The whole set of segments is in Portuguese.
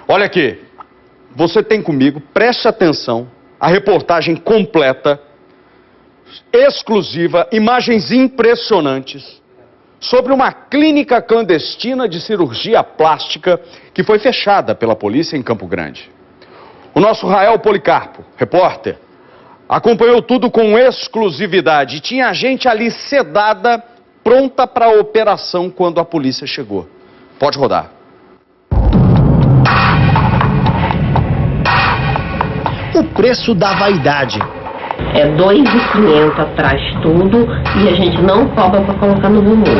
Olha aqui, você tem comigo, preste atenção, a reportagem completa, exclusiva, imagens impressionantes, sobre uma clínica clandestina de cirurgia plástica que foi fechada pela polícia em Campo Grande. O nosso Rael Policarpo, repórter, acompanhou tudo com exclusividade. Tinha gente ali sedada, pronta para a operação quando a polícia chegou. Pode rodar. O preço da vaidade. É 2.500 atrás tudo e a gente não cobra para colocar no bumbum.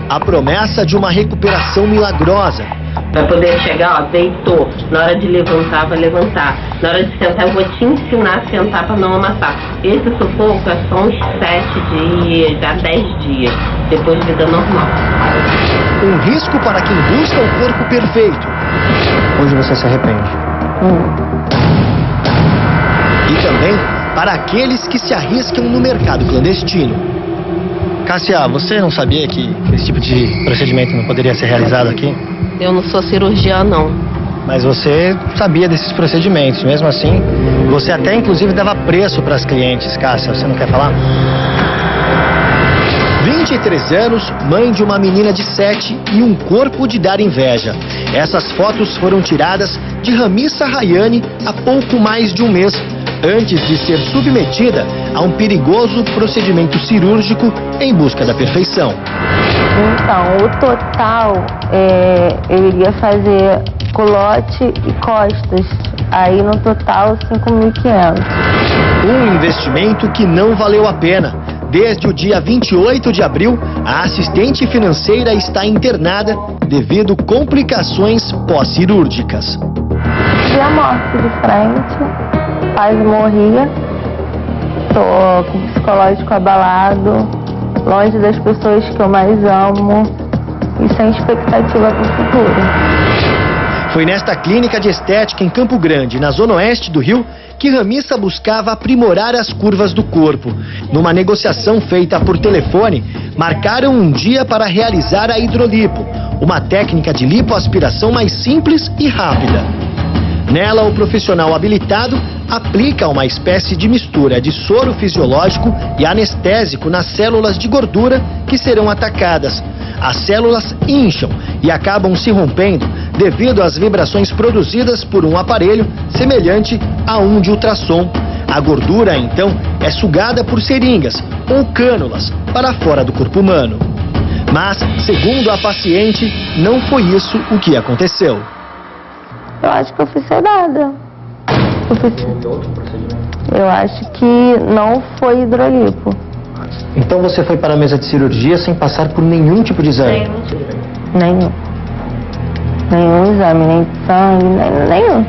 A promessa de uma recuperação milagrosa. Para poder chegar, ó, deitou. Na hora de levantar, vai levantar. Na hora de sentar, eu vou te ensinar a sentar para não amassar. Esse sufoco é só uns 7 dias, a 10 dias. Depois vida normal. Um risco para quem busca o corpo perfeito. Hoje você se arrepende. E também para aqueles que se arriscam no mercado clandestino. Cássia, você não sabia que esse tipo de procedimento não poderia ser realizado aqui? Eu não sou cirurgiã, não. Mas você sabia desses procedimentos. Mesmo assim, você até inclusive dava preço para as clientes. Cássia, você não quer falar? 23 anos, mãe de uma menina de 7 e um corpo de dar inveja. Essas fotos foram tiradas de Ramissa Rayane há pouco mais de um mês, antes de ser submetida a um perigoso procedimento cirúrgico em busca da perfeição. Então, o total, eu iria fazer culote e costas, aí no total 5.500. Um investimento que não valeu a pena. Desde o dia 28 de abril, a assistente financeira está internada devido complicações pós-cirúrgicas. E a morte de frente, quase morria, tô com o psicológico abalado, longe das pessoas que eu mais amo e sem expectativa para o futuro. Foi nesta clínica de estética em Campo Grande, na zona oeste do Rio, que Ramissa buscava aprimorar as curvas do corpo. Numa negociação feita por telefone, marcaram um dia para realizar a hidrolipo, uma técnica de lipoaspiração mais simples e rápida. Nela, o profissional habilitado aplica uma espécie de mistura de soro fisiológico e anestésico nas células de gordura que serão atacadas. As células incham e acabam se rompendo devido às vibrações produzidas por um aparelho semelhante a um de ultrassom. A gordura, então, é sugada por seringas ou cânulas para fora do corpo humano. Mas, segundo a paciente, não foi isso o que aconteceu. Eu acho que eu fui sedada. Eu acho que não foi hidrolipo. Então você foi para a mesa de cirurgia sem passar por nenhum tipo de exame? Nenhum. Nenhum exame, nem de sangue, nenhum.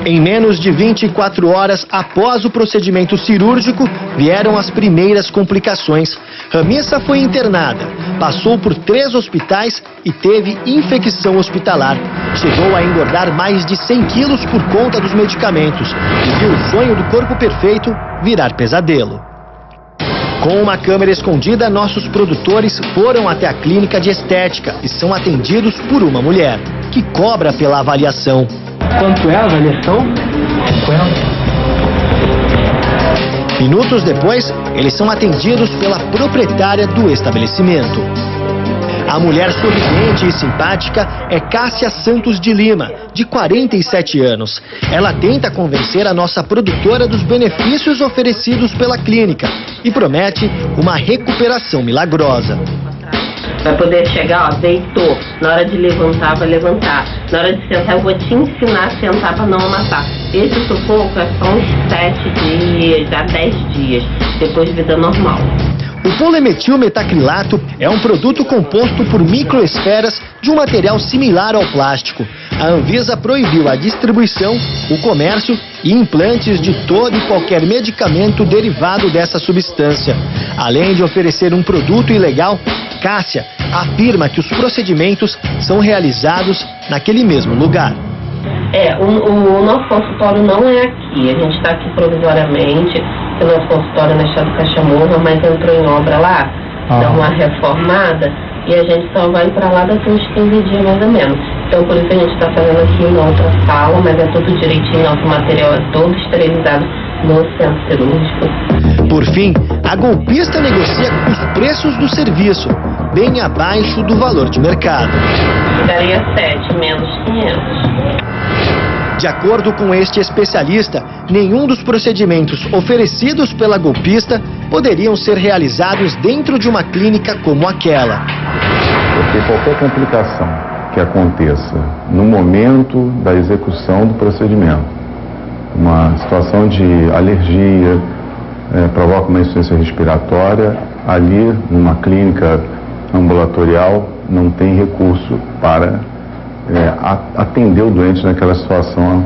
Em menos de 24 horas após o procedimento cirúrgico, vieram as primeiras complicações. Ramissa foi internada, passou por 3 hospitais e teve infecção hospitalar. Chegou a engordar mais de 100 quilos por conta dos medicamentos e viu o sonho do corpo perfeito virar pesadelo. Com uma câmera escondida, nossos produtores foram até a clínica de estética e são atendidos por uma mulher, que cobra pela avaliação. Quanto é a avaliação? 50. Minutos depois, eles são atendidos pela proprietária do estabelecimento. A mulher sorridente e simpática é Cássia Santos de Lima, de 47 anos. Ela tenta convencer a nossa produtora dos benefícios oferecidos pela clínica e promete uma recuperação milagrosa. Vai poder chegar, ó, deitou. Na hora de levantar, vai levantar. Na hora de sentar, eu vou te ensinar a sentar para não amassar. Esse sufoco é só uns 7 dias, a 10 dias. Depois vida normal. O polimetilmetacrilato é um produto composto por microesferas de um material similar ao plástico. A Anvisa proibiu a distribuição, o comércio e implantes de todo e qualquer medicamento derivado dessa substância. Além de oferecer um produto ilegal, Cássia afirma que os procedimentos são realizados naquele mesmo lugar. O nosso consultório não é aqui. A gente está aqui provisoriamente. O nosso consultório é na Estrada do Cachamorra, mas entrou em obra lá, dá uma reformada, e a gente só vai para lá daqui uns 15 dias mais ou menos. Então por isso a gente está fazendo aqui uma outra sala, mas é tudo direitinho, nosso material é todo esterilizado no centro cirúrgico. Por fim, a golpista negocia os preços do serviço, bem abaixo do valor de mercado. Daria 7 menos 500. De acordo com este especialista, nenhum dos procedimentos oferecidos pela golpista poderiam ser realizados dentro de uma clínica como aquela. Porque qualquer complicação que aconteça no momento da execução do procedimento, uma situação de alergia, provoca uma insuficiência respiratória, ali numa clínica ambulatorial não tem recurso para atender o doente naquela situação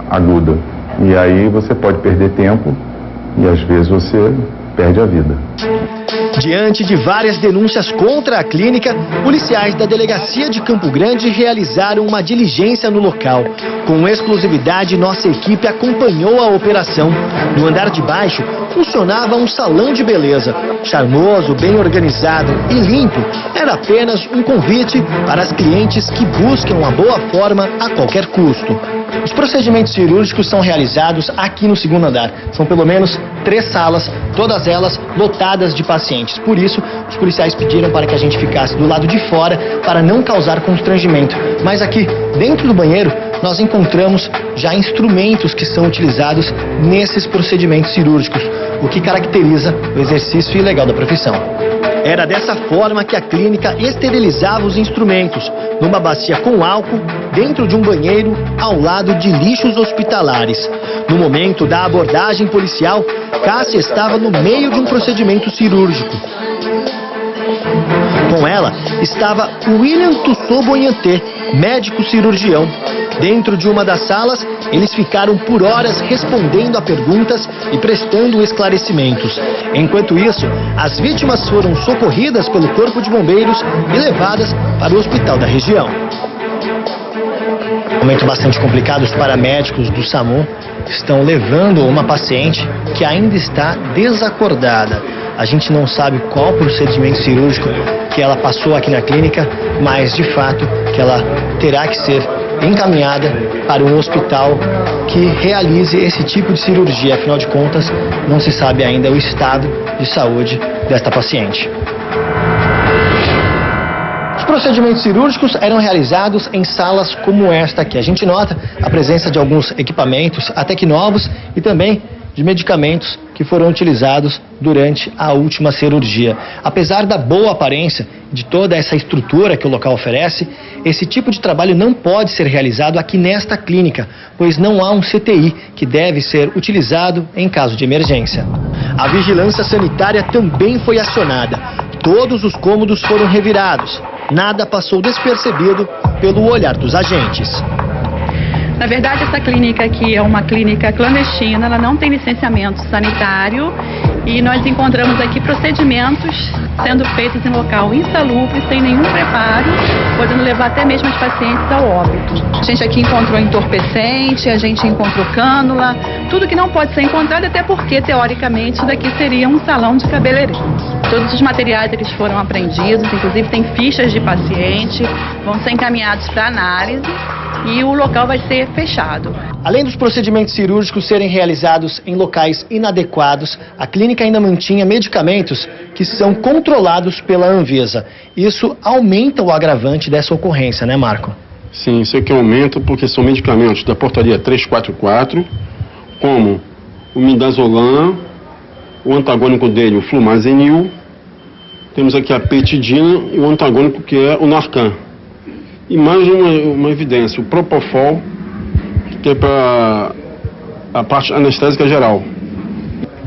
aguda. E aí você pode perder tempo e às vezes você perde a vida. Diante de várias denúncias contra a clínica, policiais da delegacia de Campo Grande realizaram uma diligência no local. Com exclusividade, nossa equipe acompanhou a operação. No andar de baixo, funcionava um salão de beleza. Charmoso, bem organizado e limpo, era apenas um convite para as clientes que buscam a boa forma a qualquer custo. Os procedimentos cirúrgicos são realizados aqui no segundo andar. São pelo menos 3 salas, todas elas lotadas de pacientes. Por isso, os policiais pediram para que a gente ficasse do lado de fora para não causar constrangimento. Mas aqui, dentro do banheiro, nós encontramos já instrumentos que são utilizados nesses procedimentos cirúrgicos, o que caracteriza o exercício ilegal da profissão. Era dessa forma que a clínica esterilizava os instrumentos, numa bacia com álcool, dentro de um banheiro, ao lado de lixos hospitalares. No momento da abordagem policial, Cássia estava no meio de um procedimento cirúrgico. Com ela estava William Tussauds-Bonhantê, médico cirurgião. Dentro de uma das salas, eles ficaram por horas respondendo a perguntas e prestando esclarecimentos. Enquanto isso, as vítimas foram socorridas pelo Corpo de Bombeiros e levadas para o hospital da região. Momento bastante complicado, os paramédicos do SAMU estão levando uma paciente que ainda está desacordada. A gente não sabe qual procedimento cirúrgico que ela passou aqui na clínica, mas de fato que ela terá que ser encaminhada para um hospital que realize esse tipo de cirurgia. Afinal de contas, não se sabe ainda o estado de saúde desta paciente. Os procedimentos cirúrgicos eram realizados em salas como esta aqui. A gente nota a presença de alguns equipamentos, até que novos, e também de medicamentos que foram utilizados durante a última cirurgia. Apesar da boa aparência de toda essa estrutura que o local oferece, esse tipo de trabalho não pode ser realizado aqui nesta clínica, pois não há um CTI que deve ser utilizado em caso de emergência. A vigilância sanitária também foi acionada. Todos os cômodos foram revirados. Nada passou despercebido pelo olhar dos agentes. Na verdade, essa clínica aqui é uma clínica clandestina, ela não tem licenciamento sanitário e nós encontramos aqui procedimentos sendo feitos em local insalubre, sem nenhum preparo, podendo levar até mesmo os pacientes ao óbito. A gente aqui encontrou entorpecente, a gente encontrou cânula, tudo que não pode ser encontrado, até porque, teoricamente, isso daqui seria um salão de cabeleireiro. Todos os materiais eles foram apreendidos, inclusive tem fichas de paciente, vão ser encaminhados para análise e o local vai ser fechado. Além dos procedimentos cirúrgicos serem realizados em locais inadequados, a clínica ainda mantinha medicamentos que são controlados pela Anvisa. Isso aumenta o agravante dessa ocorrência, né, Marco? Sim, isso aqui aumenta porque são medicamentos da portaria 344, como o midazolam, o antagônico dele, o flumazenil, temos aqui a petidina e o antagônico que é o Narcan. E mais uma evidência, o Propofol, que é para a parte anestésica geral.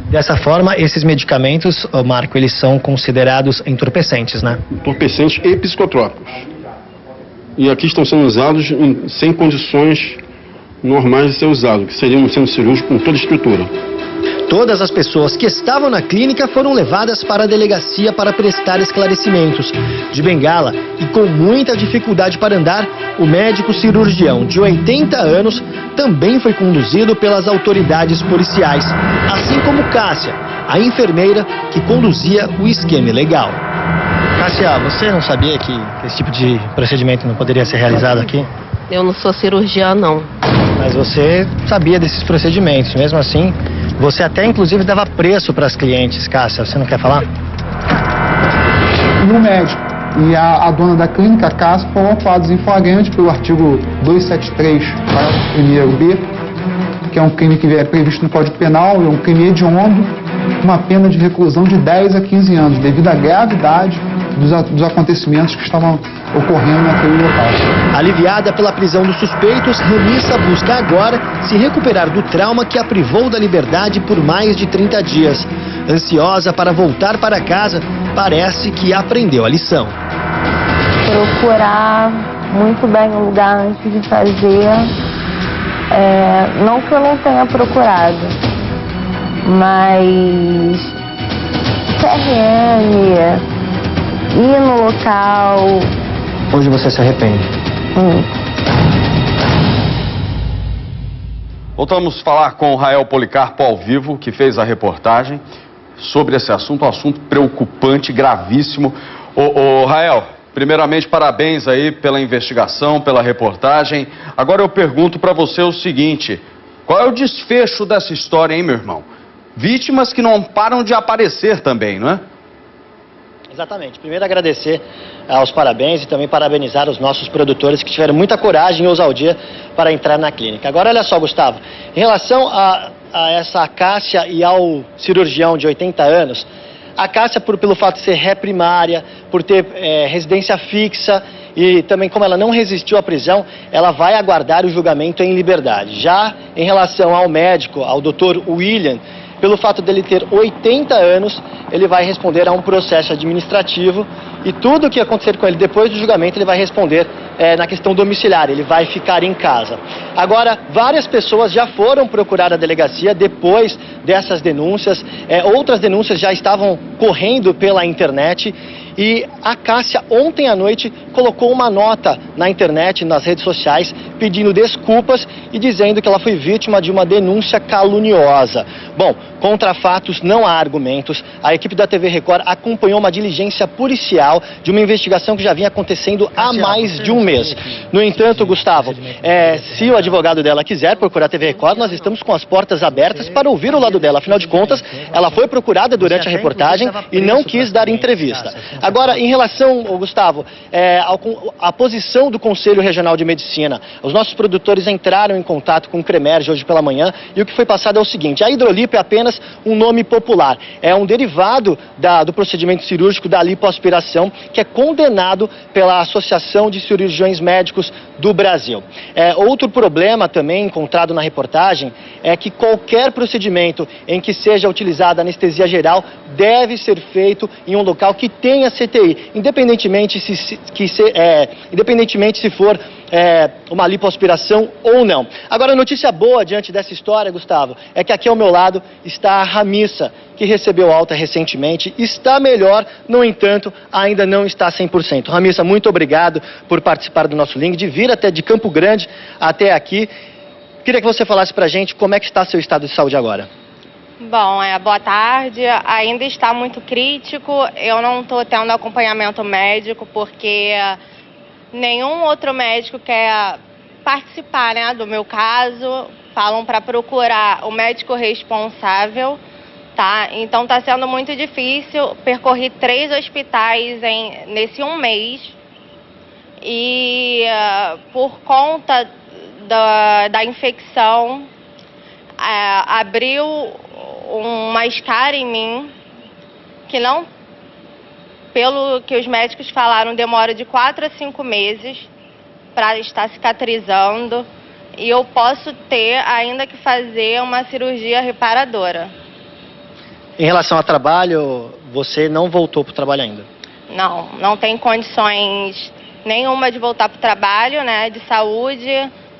Dessa forma, esses medicamentos, Marco, eles são considerados entorpecentes, né? Entorpecentes e psicotrópicos. E aqui estão sendo usados sem condições normais de ser usados, que seriam no centro cirúrgico com toda a estrutura. Todas as pessoas que estavam na clínica foram levadas para a delegacia para prestar esclarecimentos. De bengala e com muita dificuldade para andar, o médico cirurgião de 80 anos também foi conduzido pelas autoridades policiais, assim como Cássia, a enfermeira que conduzia o esquema ilegal. Cássia, você não sabia que esse tipo de procedimento não poderia ser realizado aqui? Eu não sou cirurgiã, não. Mas você sabia desses procedimentos, mesmo assim, você até inclusive dava preço para as clientes, Cássia, você não quer falar? E o médico e a dona da clínica, a Cássia, foram autuados em flagrante pelo artigo 273, parágrafo 1º-B, que é um crime que é previsto no Código Penal, é um crime hediondo, uma pena de reclusão de 10 a 15 anos, devido à gravidade dos acontecimentos que estavam ocorrendo naquele local. Aliviada pela prisão dos suspeitos, Ramissa busca agora se recuperar do trauma que a privou da liberdade por mais de 30 dias. Ansiosa para voltar para casa, parece que aprendeu a lição. Procurar muito bem o lugar antes de fazer, não que eu não tenha procurado, mas CRM, ir no local. Hoje você se arrepende? Voltamos a falar com o Rael Policarpo ao vivo, que fez a reportagem sobre esse assunto, um assunto preocupante, gravíssimo. Ô Rael, primeiramente parabéns aí pela investigação, pela reportagem. Agora eu pergunto para você o seguinte, qual é o desfecho dessa história, hein, meu irmão? Vítimas que não param de aparecer também, não é? Exatamente. Primeiro agradecer aos parabéns e também parabenizar os nossos produtores que tiveram muita coragem e ousadia para entrar na clínica. Agora olha só, Gustavo, em relação a essa Cássia e ao cirurgião de 80 anos, a Cássia, pelo fato de ser ré primária, por ter residência fixa e também como ela não resistiu à prisão, ela vai aguardar o julgamento em liberdade. Já em relação ao médico, ao Dr. William, pelo fato dele ter 80 anos, ele vai responder a um processo administrativo e tudo o que acontecer com ele depois do julgamento, ele vai responder na questão domiciliar, ele vai ficar em casa. Agora, várias pessoas já foram procurar a delegacia depois dessas denúncias, outras denúncias já estavam correndo pela internet. E a Cássia, ontem à noite, colocou uma nota na internet, nas redes sociais, pedindo desculpas e dizendo que ela foi vítima de uma denúncia caluniosa. Bom, contra fatos não há argumentos. A equipe da TV Record acompanhou uma diligência policial de uma investigação que já vinha acontecendo há mais de um mês. No entanto, Gustavo, se o advogado dela quiser procurar a TV Record, nós estamos com as portas abertas para ouvir o lado dela. Afinal de contas, ela foi procurada durante a reportagem e não quis dar entrevista. Agora, em relação, Gustavo, à posição do Conselho Regional de Medicina, os nossos produtores entraram em contato com o CREMERGE hoje pela manhã e o que foi passado é o seguinte, a hidrolipo é apenas um nome popular, é um derivado do procedimento cirúrgico da lipoaspiração que é condenado pela Associação de Cirurgiões Médicos do Brasil. Outro problema também encontrado na reportagem é que qualquer procedimento em que seja utilizada anestesia geral deve ser feito em um local que tenha CTI, independentemente se for uma lipoaspiração ou não. Agora, a notícia boa diante dessa história, Gustavo, é que aqui ao meu lado está a Ramissa, que recebeu alta recentemente, está melhor, no entanto, ainda não está 100%. Ramissa, muito obrigado por participar do nosso link, de vir até de Campo Grande até aqui. Queria que você falasse pra gente como é que está seu estado de saúde agora. Bom, boa tarde. Ainda está muito crítico. Eu não estou tendo acompanhamento médico porque nenhum outro médico quer participar, né, do meu caso. Falam para procurar o médico responsável, tá? Então está sendo muito difícil. Percorri 3 hospitais nesse um mês e por conta da infecção abriu uma escara em mim que não, pelo que os médicos falaram, demora de 4 a 5 meses para estar cicatrizando e eu posso ter ainda que fazer uma cirurgia reparadora. Em relação ao trabalho, você não voltou para o trabalho ainda? Não tem condições nenhuma de voltar para o trabalho, né, de saúde,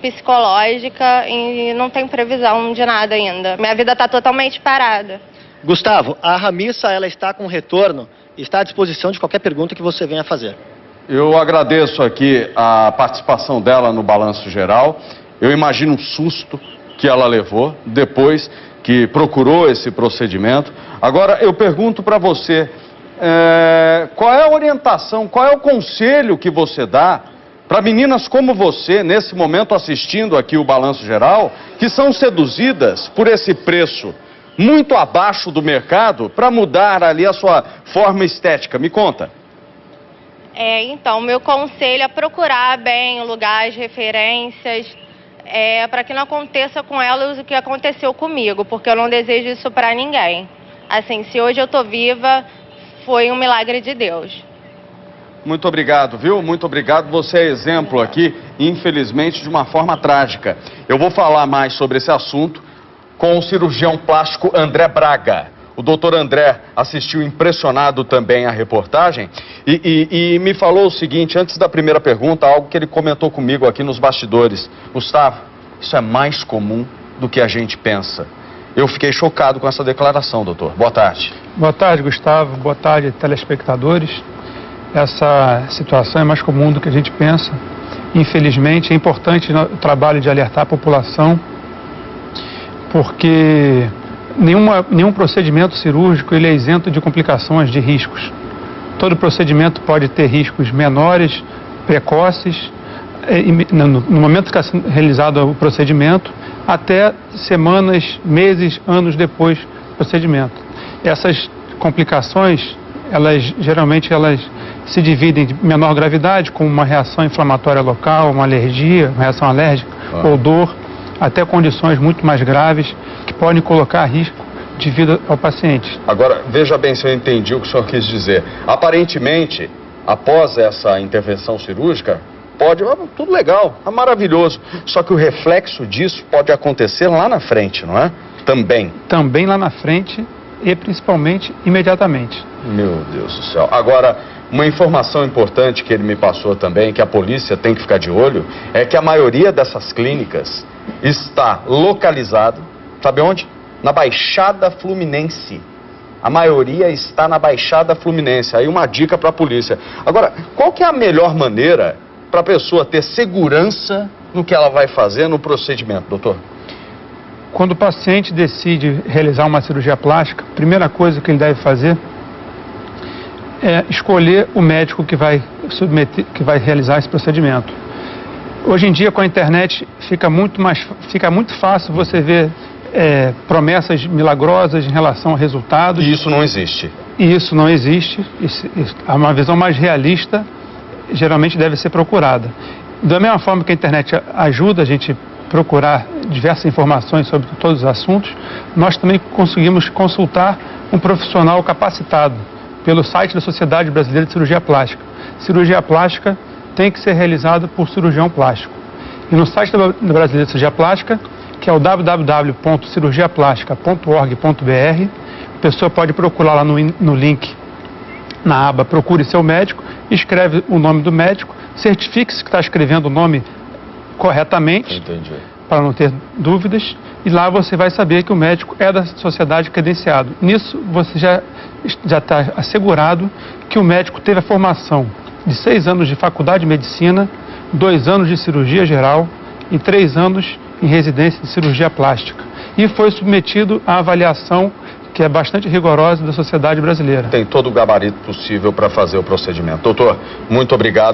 psicológica e não tem previsão de nada ainda. Minha vida está totalmente parada. Gustavo, a Ramissa, ela está com retorno e está à disposição de qualquer pergunta que você venha fazer. Eu agradeço aqui a participação dela no Balanço Geral. Eu imagino o susto que ela levou depois que procurou esse procedimento. Agora, eu pergunto para você, qual é a orientação, qual é o conselho que você dá para meninas como você, nesse momento assistindo aqui o Balanço Geral, que são seduzidas por esse preço muito abaixo do mercado para mudar ali a sua forma estética? Me conta. Então, meu conselho é procurar bem o lugar, as referências, para que não aconteça com elas o que aconteceu comigo, porque eu não desejo isso para ninguém. Assim, se hoje eu tô viva, foi um milagre de Deus. Muito obrigado, viu? Muito obrigado. Você é exemplo aqui, infelizmente, de uma forma trágica. Eu vou falar mais sobre esse assunto com o cirurgião plástico André Braga. O doutor André assistiu impressionado também a reportagem e me falou o seguinte, antes da primeira pergunta, algo que ele comentou comigo aqui nos bastidores. Gustavo, isso é mais comum do que a gente pensa. Eu fiquei chocado com essa declaração, doutor. Boa tarde. Boa tarde, Gustavo. Boa tarde, telespectadores. Essa situação é mais comum do que a gente pensa. Infelizmente, é importante o trabalho de alertar a população, porque nenhum procedimento cirúrgico ele é isento de complicações, de riscos. Todo procedimento pode ter riscos menores, precoces, no momento que está realizado o procedimento, até semanas, meses, anos depois do procedimento. Essas complicações, geralmente se dividem de menor gravidade, como uma reação inflamatória local, uma alergia, uma reação alérgica ou dor, até condições muito mais graves que podem colocar risco de vida ao paciente. Agora, veja bem se eu entendi o que o senhor quis dizer. Aparentemente, após essa intervenção cirúrgica, tudo legal, é maravilhoso. Só que o reflexo disso pode acontecer lá na frente, não é? Também. Também lá na frente e principalmente imediatamente. Meu Deus do céu. Agora, uma informação importante que ele me passou também, que a polícia tem que ficar de olho, é que a maioria dessas clínicas está localizada, sabe onde? Na Baixada Fluminense. A maioria está na Baixada Fluminense. Aí uma dica para a polícia. Agora, qual que é a melhor maneira para a pessoa ter segurança no que ela vai fazer no procedimento, doutor? Quando o paciente decide realizar uma cirurgia plástica, a primeira coisa que ele deve fazer é escolher o médico que vai realizar esse procedimento. Hoje em dia, com a internet, fica muito fácil você ver promessas milagrosas em relação a resultados. E isso não existe. E isso não existe. Uma visão mais realista geralmente deve ser procurada. Da mesma forma que a internet ajuda a gente procurar diversas informações sobre todos os assuntos, nós também conseguimos consultar um profissional capacitado pelo site da Sociedade Brasileira de Cirurgia Plástica. Cirurgia plástica tem que ser realizada por cirurgião plástico. E no site da Brasileira de Cirurgia Plástica, que é o www.cirurgiaplástica.org.br, a pessoa pode procurar lá no link, na aba Procure Seu Médico, escreve o nome do médico, certifique-se que está escrevendo o nome corretamente, para não ter dúvidas, e lá você vai saber que o médico é da sociedade credenciado. Nisso, você já está assegurado que o médico teve a formação de 6 anos de faculdade de medicina, 2 anos de cirurgia geral e 3 anos em residência de cirurgia plástica. E foi submetido à avaliação que é bastante rigorosa da sociedade brasileira. Tem todo o gabarito possível para fazer o procedimento. Doutor, muito obrigado.